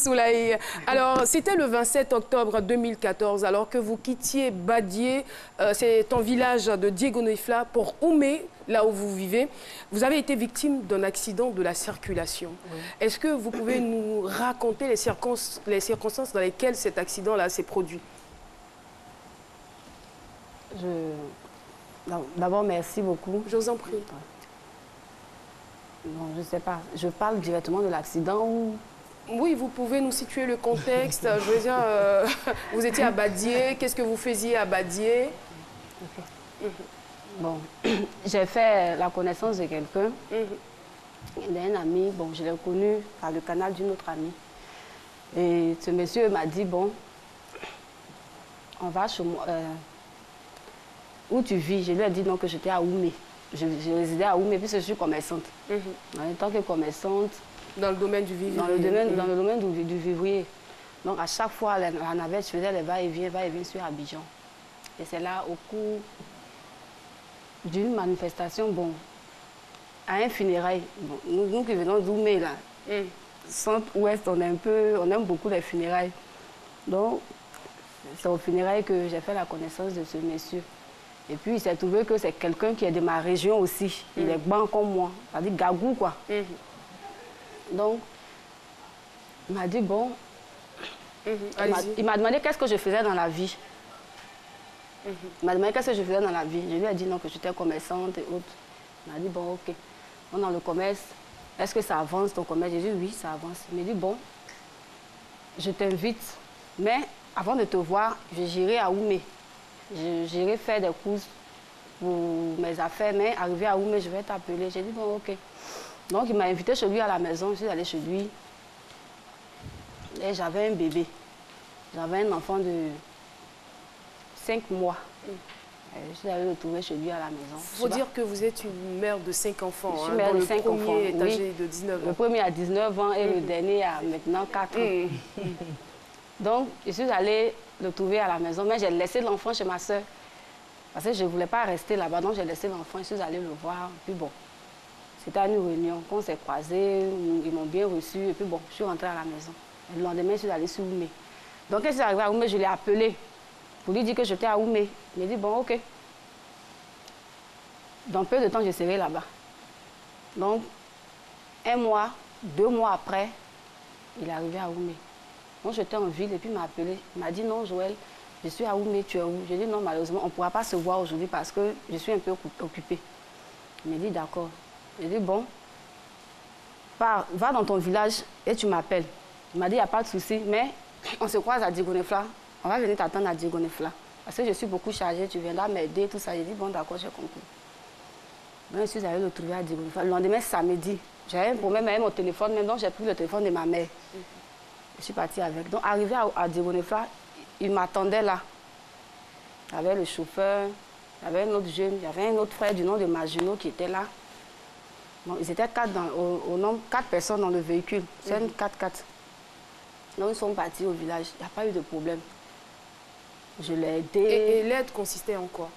Soulaye. Alors, c'était le 27 octobre 2014, alors que vous quittiez Badié, c'est un village de Diegonefla, pour Oumé, là où vous vivez. Vous avez été victime d'un accident de la circulation. Oui. Est-ce que vous pouvez nous raconter les circonstances dans lesquelles cet accident-là s'est produit? D'abord, merci beaucoup. Je vous en prie. Non, je ne sais pas. Je parle directement de l'accident ou... Oui, vous pouvez nous situer le contexte. Je veux dire, vous étiez à Badié. Qu'est-ce que vous faisiez à Badié? Okay. Bon, j'ai fait la connaissance de quelqu'un, d'un ami. Bon, je l'ai connu par le canal d'une autre amie. Et ce monsieur m'a dit, bon, on va chez moi. Où tu vis? Je lui ai dit non, que j'étais à Oumé. Je résidais à Oumé puisque je suis commerçante. En tant que commerçante. Dans le domaine du vivrier. Dans le domaine du vivrier. Donc à chaque fois, la navette, je faisais les va-et-vient sur Abidjan. Et c'est là, au cours d'une manifestation, bon, à un funérail. Bon, nous qui venons d'Oumé, là, centre-ouest, on aime beaucoup les funérailles. Donc, c'est au funérail que j'ai fait la connaissance de ce monsieur. Et puis, il s'est trouvé que c'est quelqu'un qui est de ma région aussi. Il est blanc comme moi, c'est-à-dire Gagou, quoi. Donc, il m'a dit, bon, il m'a demandé qu'est-ce que je faisais dans la vie. Il m'a demandé qu'est-ce que je faisais dans la vie. Je lui ai dit non, que j'étais commerçante et autres. Il m'a dit, bon, ok. Bon, dans le commerce, est-ce que ça avance ton commerce? J'ai dit, oui, ça avance. Il m'a dit, bon, je t'invite, mais avant de te voir, j'irai à Oumé. J'irai faire des courses pour mes affaires, mais arrivé à Oumé, je vais t'appeler. J'ai dit, bon, ok. Donc, il m'a invité chez lui à la maison. Je suis allée chez lui. Et j'avais un bébé. J'avais un enfant de 5 mois. Je suis allée le trouver chez lui à la maison. Il faut dire que vous êtes une mère de 5 enfants. Je suis mère de 5 enfants. Le premier est âgé de 19 ans. Le premier a 19 ans et le dernier a maintenant 4 ans. Donc, je suis allée le trouver à la maison, mais j'ai laissé l'enfant chez ma soeur. Parce que je ne voulais pas rester là-bas, donc j'ai laissé l'enfant, je suis allée le voir. Puis bon, c'était à une réunion, quand on s'est croisés, ils m'ont bien reçu, et puis bon, je suis rentrée à la maison. Et le lendemain, je suis allée sur Oumé. Donc, quand je suis arrivée à Oumé, je l'ai appelé pour lui dire que j'étais à Oumé. Il m'a dit, bon, ok. Dans peu de temps, je serai là-bas. Donc, 1 mois, 2 mois après, il est arrivé à Oumé. Moi, j'étais en ville et puis il m'a appelé. Il m'a dit, non, Joël, je suis à Oumé, tu es où? J'ai dit, non, malheureusement, on ne pourra pas se voir aujourd'hui parce que je suis un peu occupée. Il m'a dit, d'accord. J'ai dit, bon, va dans ton village et tu m'appelles. Il m'a dit, il n'y a pas de souci, mais on se croise à Diegonefla. On va venir t'attendre à Diegonefla. Parce que je suis beaucoup chargée, tu viendras m'aider, tout ça. J'ai dit, bon, d'accord, j'ai compris. Donc, je suis allée le trouver à Diegonefla. Le lendemain, samedi, j'avais un problème avec mon téléphone, mais donc j'ai pris le téléphone de ma mère. Je suis partie avec. Donc, arrivé à Diegonefla, il m'attendait là. Il y avait le chauffeur, il y avait un autre jeune, il y avait un autre frère du nom de Maginot qui était là. Bon, ils étaient 4 au nombre, 4 personnes dans le véhicule. C'est une 4x4. Donc, ils sont partis au village. Il n'y a pas eu de problème. Je l'ai aidé. Et l'aide consistait en quoi?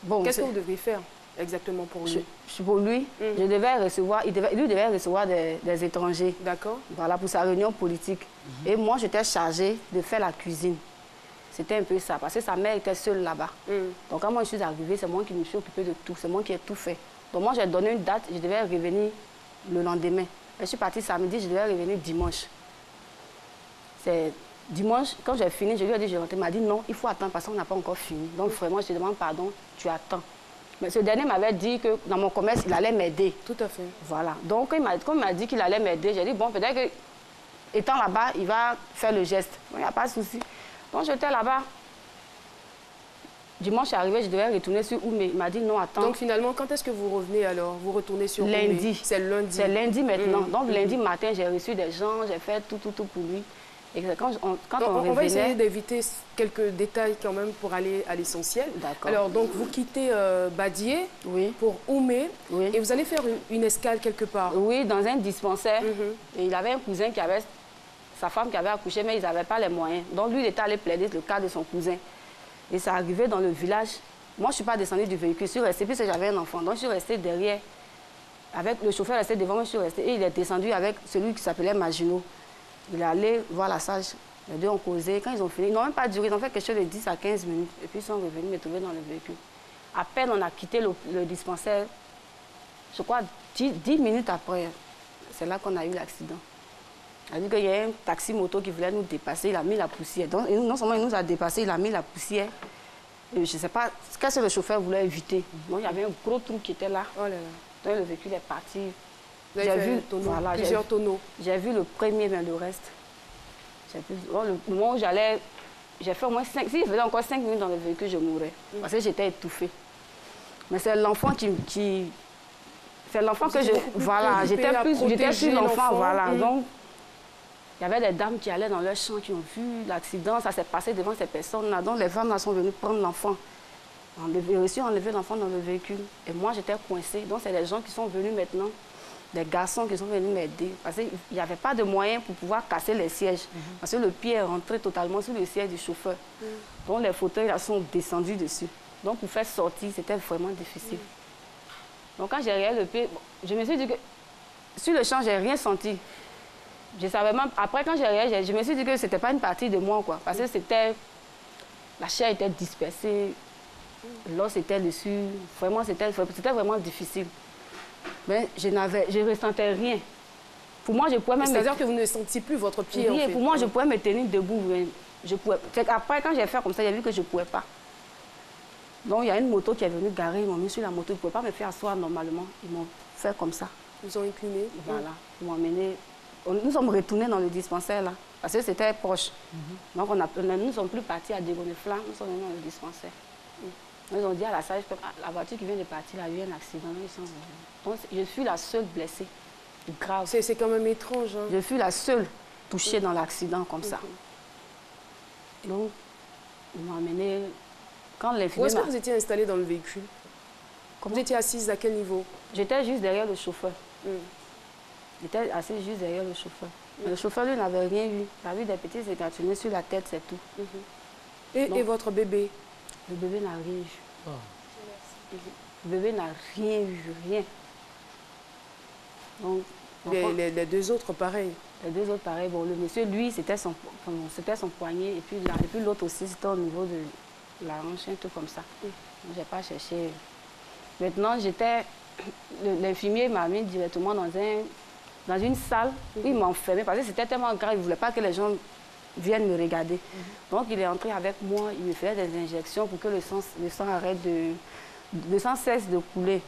Bon, qu'est-ce que vous devez faire exactement pour lui? Pour lui, je devais recevoir, lui devait recevoir des étrangers. D'accord. Voilà, pour sa réunion politique. Et moi, j'étais chargée de faire la cuisine. C'était un peu ça, parce que sa mère était seule là-bas. Donc, quand moi je suis arrivée, c'est moi qui me suis occupée de tout. C'est moi qui ai tout fait. Donc, moi, j'ai donné une date, je devais revenir le lendemain. Je suis partie samedi, je devais revenir dimanche. C'est dimanche, quand j'ai fini, je lui ai dit, je rentre. Il m'a dit non, il faut attendre parce qu'on n'a pas encore fini. Donc, vraiment, je te demande pardon, tu attends. Mais ce dernier m'avait dit que dans mon commerce, il allait m'aider. Tout à fait. Voilà. Donc, quand il m'a dit qu'il allait m'aider, j'ai dit, bon, peut-être que, étant là-bas, il va faire le geste. Il n'y a pas de souci. Donc, j'étais là-bas. Dimanche est arrivé, je devais retourner sur Oumé. Il m'a dit, non, attends. Donc, finalement, quand est-ce que vous revenez alors? Vous retournez sur Oumé? Lundi. C'est lundi. C'est lundi maintenant. Donc, lundi matin, j'ai reçu des gens, j'ai fait tout pour lui. Et quand on va essayer d'éviter quelques détails quand même pour aller à l'essentiel. Alors, donc, vous quittez Badié pour Oumé et vous allez faire une escale quelque part. Oui, dans un dispensaire. Et il avait un cousin qui avait sa femme qui avait accouché, mais ils n'avaient pas les moyens. Donc, lui, il était allé plaider le cas de son cousin. Et ça arrivait dans le village. Moi, je ne suis pas descendue du véhicule. Je suis restée, puisque j'avais un enfant. Donc, je suis restée derrière. Avec le chauffeur resté devant moi, je suis restée. Et il est descendu avec celui qui s'appelait Maginot. Il est allé voir la sage. Les deux ont causé. Quand ils ont fini, ils n'ont même pas duré. Ils ont fait quelque chose de 10 à 15 minutes. Et puis ils sont revenus me trouver dans le véhicule. À peine on a quitté le dispensaire, je crois 10 minutes après, c'est là qu'on a eu l'accident. Il a dit qu'il y a un taxi-moto qui voulait nous dépasser, il a mis la poussière. Donc, non seulement il nous a dépassé, il a mis la poussière. Je ne sais pas ce que le chauffeur voulait éviter. Donc il y avait un gros trou qui était là. Oh là là. Donc le véhicule est parti. J'ai vu plusieurs tonneaux. J'ai vu le premier, mais le reste. Le moment où j'allais, j'ai fait au moins 5. Si je faisais encore 5 minutes dans le véhicule, je mourrais. Parce que j'étais étouffée. Mais c'est l'enfant qui c'est l'enfant que je... Voilà, j'étais sur l'enfant, voilà. Donc, il y avait des dames qui allaient dans leur champ, qui ont vu l'accident. Ça s'est passé devant ces personnes-là. Donc, les femmes là sont venues prendre l'enfant. J'ai réussi à enlever l'enfant dans le véhicule. Et moi, j'étais coincée. Donc, c'est les gens qui sont venus maintenant, des garçons qui sont venus m'aider. Parce qu'il n'y avait pas de moyen pour pouvoir casser les sièges. Parce que le pied est rentré totalement sur le siège du chauffeur. Donc, les fauteuils là sont descendus dessus. Donc, pour faire sortir, c'était vraiment difficile. Donc, quand j'ai réalisé le pied, je me suis dit que sur le champ, je n'ai rien senti. Je savais même, après, quand j'ai réalisé, je me suis dit que ce n'était pas une partie de moi, quoi. Parce que c'était, la chair était dispersée, l'os était dessus. Vraiment, c'était vraiment difficile. Mais je ne ressentais rien. Pour moi, je pouvais même... C'est-à-dire que vous ne sentiez plus votre pied, rien, en fait. Pour moi, je pouvais me tenir debout. Je pouvais... Après, quand j'ai fait comme ça, j'ai vu que je ne pouvais pas. Donc, il y a une moto qui est venue garer, ils m'ont mis sur la moto. Ils ne pouvaient pas me faire asseoir normalement. Ils m'ont fait comme ça. Ils vous ont incliné. Voilà. Ils m'ont emmené. Nous sommes retournés dans le dispensaire, là, parce que c'était proche. Donc, nous ne sommes plus partis à Diego-Nefla, nous sommes venus dans le dispensaire. Ils ont dit à la sage, la voiture qui vient de partir, il y a eu un accident. Ils sont revenus. Donc, je suis la seule blessée. Grave. C'est quand même étrange. Hein? Je suis la seule touchée dans l'accident comme ça. Donc, ils m'ont emmené... Où est-ce que vous étiez installée dans le véhicule? Vous étiez assise à quel niveau? J'étais juste derrière le chauffeur. J'étais assise juste derrière le chauffeur. Mais le chauffeur, lui, n'avait rien eu. Il avait des petits égratignures sur la tête, c'est tout. Et votre bébé? Le bébé n'a rien eu. Le bébé n'a rien eu, rien. Donc, les deux autres, pareil. Les deux autres, pareil. Bon, le monsieur, lui, c'était son poignet. Et puis l'autre aussi, c'était au niveau de la hanche, un truc comme ça. Je n'ai pas cherché. Maintenant, l'infirmier m'a mis directement dans une salle où il m'a enfermé parce que c'était tellement grave, il ne voulait pas que les gens viennent me regarder. Donc, il est entré avec moi, il me faisait des injections pour que le sang arrête le sang cesse de couler.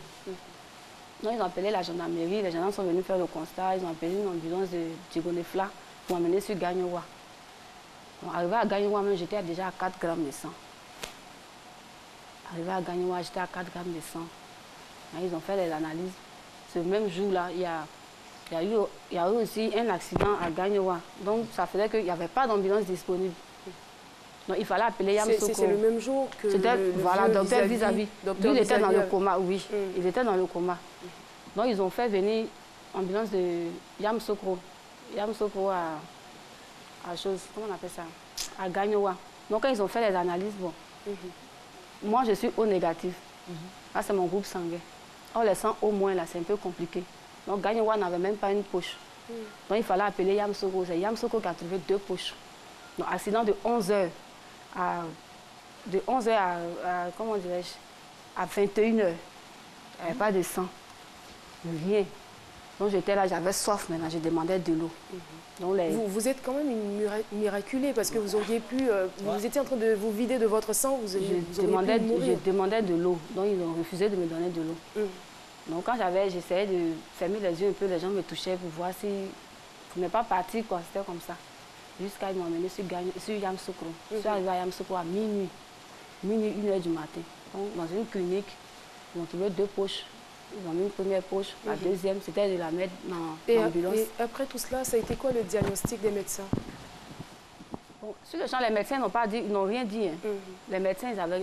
Donc, ils ont appelé la gendarmerie, les gendarmes sont venus faire le constat, ils ont appelé une ambulance de Diego-Nefla pour m'emmener sur Gagnoua. Donc, arrivé à Gagnoua, j'étais déjà à 4 grammes de sang. Arrivé à Gagnoua, j'étais à 4 grammes de sang. Ils ont fait les analyses. Ce même jour-là, il y a eu aussi un accident à Gagnoua. Donc, ça faisait qu'il n'y avait pas d'ambulance disponible. Donc, il fallait appeler Yamsoko. C'est le même jour que voilà, docteur vis-à-vis. Lui, il était dans le coma, oui. Il était dans le coma. Donc, ils ont fait venir ambulance de Yamsoko. Yamsoko à chose, comment on appelle ça? À Gagnoua. Donc, quand ils ont fait les analyses, bon, moi, je suis O négatif. Là, c'est mon groupe sanguin. Or, les sangs, au moins, là, c'est un peu compliqué. Donc, Gagnoua n'avait même pas une poche. Donc, il fallait appeler Yamsoko. C'est Yamsoko qui a trouvé 2 poches. Donc, accident de 11h à comment dirais-je, à 21h. Il n'y avait pas de sang. Rien. Donc, j'étais là, j'avais soif maintenant, je demandais de l'eau. Vous êtes quand même une miraculée parce que vous auriez pu... Vous étiez en train de vous vider de votre sang, vous auriez pu mourir. Je demandais de l'eau, donc ils ont refusé de me donner de l'eau. Donc quand j'essayais de fermer les yeux un peu, les gens me touchaient pour voir si... Je n'ai pas parti, quoi, c'était comme ça. Jusqu'à ils m'ont emmené sur Yamsoko. Je suis arrivée à Yamsoko à minuit, 1h du matin. Donc, dans une clinique, ils ont trouvé 2 poches. Ils ont mis une première poche, la deuxième, c'était de la mettre dans l'ambulance. Et après tout cela, ça a été quoi le diagnostic des médecins? Bon, sur le champ, les médecins n'ont rien dit. Hein. Les médecins, ils avaient...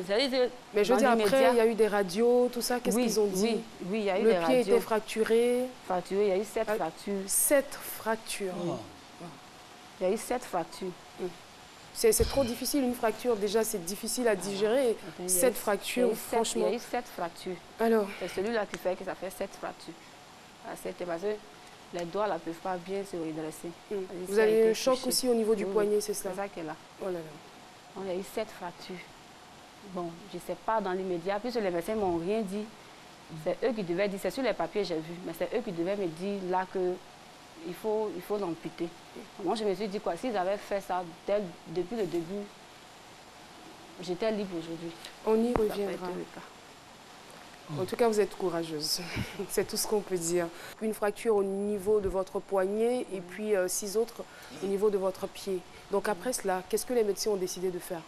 Mais je veux dire, après, il y a eu des radios, tout ça, qu'est-ce qu'ils ont dit? Oui, il y a eu des radios. Le pied était fracturé. Fracturé, il y a eu 7 fractures. 7 fractures. Il y a eu 7 fractures. C'est trop difficile, une fracture, déjà, c'est difficile à digérer. 7 fractures, franchement. Il y a eu 7 fractures. Alors? C'est celui-là qui fait que ça fait 7 fractures. Parce que Les doigts ne peuvent pas bien se redresser. Vous avez un choc aussi au niveau du poignet, c'est ça? C'est ça qui est là. Oh là là. On a eu 7 fractures. Bon, je ne sais pas dans l'immédiat, puisque les médecins ne m'ont rien dit. C'est eux qui devaient dire, c'est sur les papiers j'ai vu, mais c'est eux qui devaient me dire là qu'il faut l'amputer. Moi, je me suis dit quoi, s'ils avaient fait ça depuis le début, j'étais libre aujourd'hui. On y reviendra. En tout cas, vous êtes courageuse. C'est tout ce qu'on peut dire. Une fracture au niveau de votre poignet et puis 6 autres au niveau de votre pied. Donc après cela, qu'est-ce que les médecins ont décidé de faire?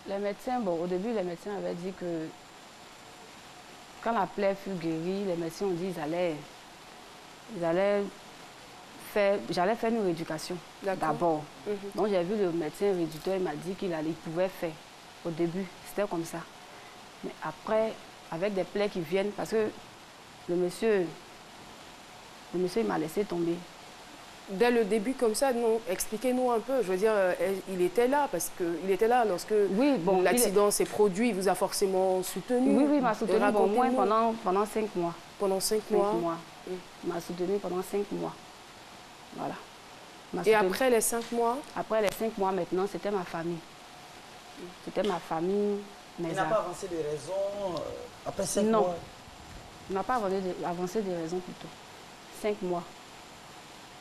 Les médecins, bon, au début, les médecins avaient dit que quand la plaie fut guérie, les médecins ont dit j'allais faire une rééducation d'abord. Donc j'ai vu le médecin rééducateur, il m'a dit qu'il pouvait faire. Au début, c'était comme ça. Mais après, avec des plaies qui viennent, parce que le monsieur il m'a laissé tomber. Dès le début comme ça, expliquez-nous un peu. Je veux dire, il était là parce qu'il était là lorsque l'accident s'est produit. Il vous a forcément soutenu. Oui, il m'a soutenu au moins pendant 5 mois. Pendant 5 mois. Il m'a soutenu pendant 5 mois. Voilà. Et après les 5 mois? Après les 5 mois maintenant, c'était ma famille. C'était ma famille. Il n'a pas avancé de raison après 5 mois? Non. Il n'a pas avancé de raison plutôt. 5 mois.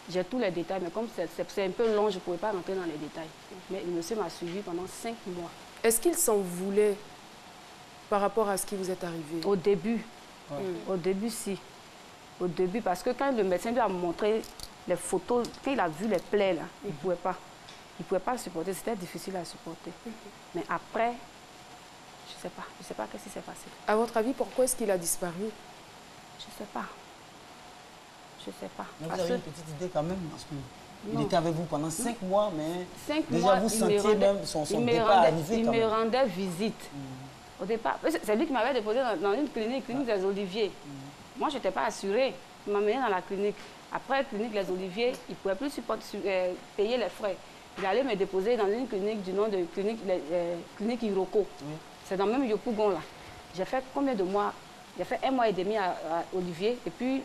J'ai tous les détails, mais comme c'est un peu long, je ne pouvais pas rentrer dans les détails. Mais le monsieur m'a suivi pendant 5 mois. Est-ce qu'il s'en voulait par rapport à ce qui vous est arrivé? Au début. Au début, si. Au début, parce que quand le médecin lui a montré les photos, quand il a vu les plaies, là, il ne pouvait pas. Il ne pouvait pas supporter, c'était difficile à supporter. Mais après, je ne sais pas qu'est-ce qui s'est passé. À votre avis, pourquoi est-ce qu'il a disparu? Je ne sais pas. Je ne sais pas. Mais vous avez une petite idée quand même, parce qu'il était avec vous pendant 5 mois, mais 5 déjà mois, vous sentiez même son départ arriver quand même. Il me rendait visite. Au départ, c'est lui qui m'avait déposé dans une clinique des Oliviers. Moi, je n'étais pas assurée. Il m'a mené dans la clinique. Après, clinique Les Oliviers, il ne pouvait plus payer les frais. Il allait me déposer dans une clinique du nom de clinique Iroko. C'est dans le même Yopougon là. J'ai fait combien de mois? J'ai fait 1 mois et demi à Olivier et puis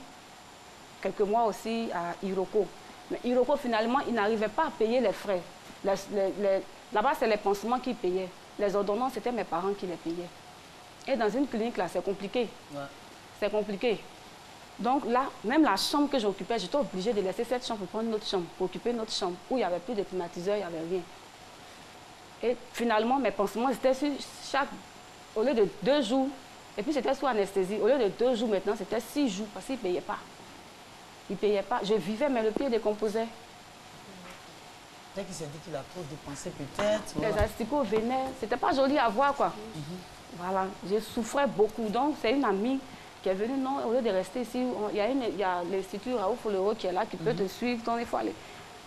quelques mois aussi à Iroko. Mais Iroko, finalement, il n'arrivait pas à payer les frais. Là-bas, c'est les pansements qu'ils payaient. Les ordonnances, c'était mes parents qui les payaient. Et dans une clinique, là, c'est compliqué. C'est compliqué. Donc là, même la chambre que j'occupais, j'étais obligée de laisser cette chambre pour prendre une autre chambre, pour occuper une autre chambre, où il n'y avait plus de climatiseur, il n'y avait rien. Et finalement, mes pansements, c'était sur au lieu de 2 jours, et puis c'était sous anesthésie. Au lieu de 2 jours maintenant, c'était 6 jours, parce qu'ils ne payaient pas. Ils ne payaient pas. Je vivais, mais le pied décomposait. Peut-être qu'il s'est dit qu'il a trop dépensé, peut-être. Les asticots venaient. C'était pas joli à voir, quoi. Voilà. Je souffrais beaucoup. Donc, c'est une amie qui est venue. Non, au lieu de rester ici, il y a l'Institut Raoul Folero qui est là, qui peut te suivre. Donc, il faut aller.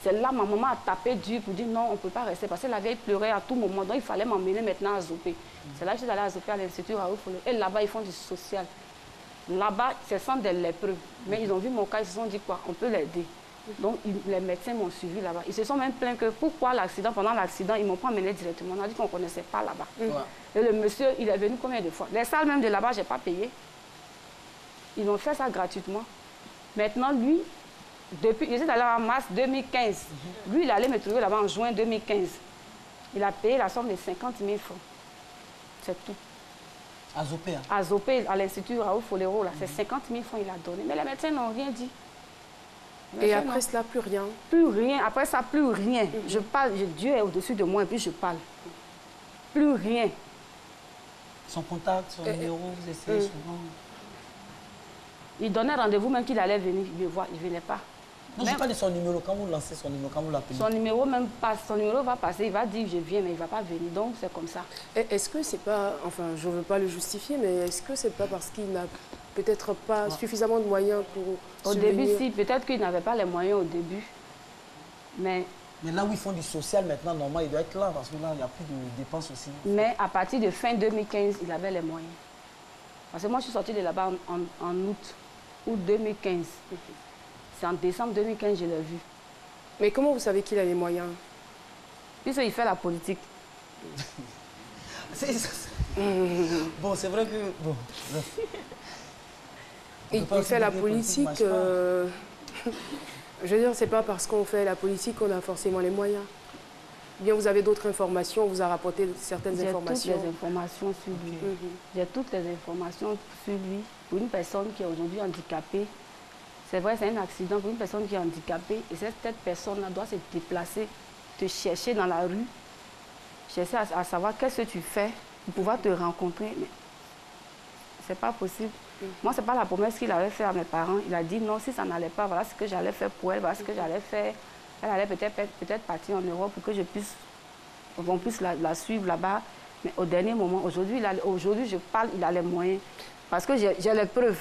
C'est là, ma maman a tapé dur pour dire non, on ne peut pas rester. Parce que la vieille pleurait à tout moment. Donc, il fallait m'emmener maintenant à Zopé. C'est là que je suis allée à Zopé, à l'Institut Raoul Folero. Et là-bas, ils font du social. Là-bas, ce sont des lépreux. Mais ils ont vu mon cas, ils se sont dit quoi, on peut l'aider. Donc, les médecins m'ont suivi là-bas. Ils se sont même plaints que pourquoi l'accident, pendant l'accident, ils ne m'ont pas emmené directement. On a dit qu'on ne connaissait pas là-bas. Et le monsieur, il est venu combien de fois? Les salles même de là-bas, je n'ai pas payé. Ils ont fait ça gratuitement. Maintenant, lui, depuis, il est allé en mars 2015. Lui, il allait me trouver là-bas en juin 2015. Il a payé la somme de 50 000 francs. C'est tout. À Zopé, hein? À Zopé, à l'Institut Raoul Folero, là, c'est 50 000 francs qu'il a donné. Mais les médecins n'ont rien dit. Et après cela, plus rien? Plus rien. Après ça, plus rien. Je parle, Dieu est au-dessus de moi et puis je parle. Plus rien. Son contact, son numéro, vous essayez souvent? Il donnait rendez-vous même qu'il allait venir me voir. Il ne venait pas. Non, je parle de son numéro. Quand vous lancez son numéro, quand vous l'appelez? Son numéro même passe. Son numéro va passer. Il va dire je viens, mais il ne va pas venir. Donc, c'est comme ça. Est-ce que c'est pas... Enfin, je ne veux pas le justifier, mais est-ce que c'est pas parce qu'il n'a peut-être pas suffisamment de moyens pour Au début, si. Peut-être qu'il n'avait pas les moyens au début. Mais là où ils font du social maintenant, normalement, il doit être là, parce que là, il n'y a plus de dépenses aussi. Mais à partir de fin 2015, il avait les moyens. Parce que moi, je suis sortie de là-bas en août 2015. C'est en décembre 2015 que je l'ai vu. Mais comment vous savez qu'il a les moyens? Puisqu'il fait la politique. Bon, c'est vrai que... Bon, Il fait la politique. Je veux dire, c'est pas parce qu'on fait la politique qu'on a forcément les moyens. Bien, vous avez d'autres informations, on vous a rapporté certaines informations. J'ai toutes les informations sur lui. J'ai toutes les informations sur lui. Pour une personne qui est aujourd'hui handicapée, c'est vrai, c'est un accident. Pour une personne qui est handicapée, et cette personne-là doit se déplacer, te chercher dans la rue, chercher à savoir qu'est-ce que tu fais pour pouvoir te rencontrer. Mais c'est pas possible. Moi, c'est pas la promesse qu'il avait faite à mes parents. Il a dit non, si ça n'allait pas, voilà ce que j'allais faire pour elle, voilà ce que j'allais faire. Elle allait peut-être partir en Europe pour que on puisse la suivre là-bas. Mais au dernier moment, aujourd'hui, je parle, il a les moyens. Parce que j'ai les preuves.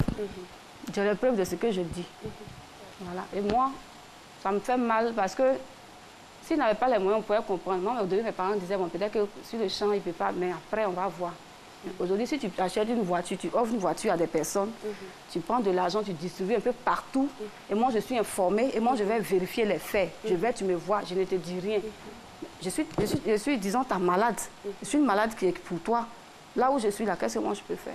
J'ai les preuves de ce que je dis. Voilà. Et moi, ça me fait mal parce que s'il n'avait pas les moyens, on pourrait comprendre. Non, mais au début, mes parents disaient, bon, peut-être que sur le champ, il ne peut pas, mais après, on va voir. Aujourd'hui, si tu achètes une voiture, tu offres une voiture à des personnes, tu prends de l'argent, tu distribues un peu partout. Et moi, je suis informée et moi, je vais vérifier les faits. Tu me vois, je ne te dis rien. Je suis, disons, ta malade. Je suis une malade qui est pour toi. Là où je suis là, qu'est-ce que moi, je peux faire?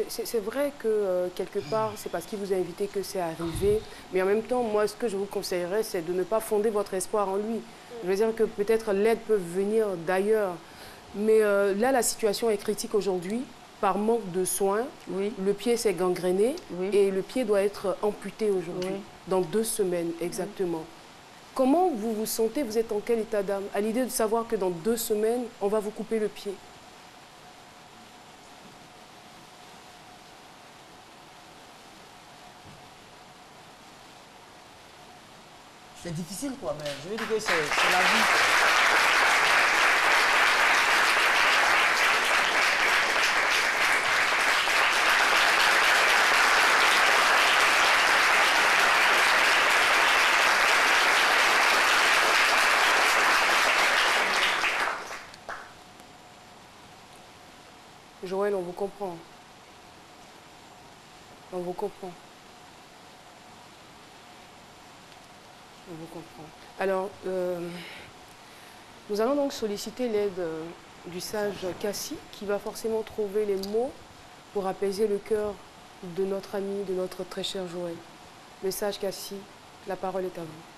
C'est vrai que, quelque part, c'est parce qu'il vous a invité que c'est arrivé. Mais en même temps, moi, ce que je vous conseillerais, c'est de ne pas fonder votre espoir en lui. Je veux dire que peut-être l'aide peut venir d'ailleurs. Mais là, la situation est critique aujourd'hui. Par manque de soins, le pied s'est gangréné et le pied doit être amputé aujourd'hui, dans 2 semaines exactement. Comment vous vous sentez? Vous êtes en quel état d'âme à l'idée de savoir que dans 2 semaines, on va vous couper le pied? C'est difficile, quoi, mais je veux dire que c'est la vie. Joël, on vous comprend. On vous comprend. On vous comprend. Alors, nous allons donc solliciter l'aide du sage Cassie, qui va forcément trouver les mots pour apaiser le cœur de notre ami, de notre très cher Joël. Le sage Cassie, la parole est à vous.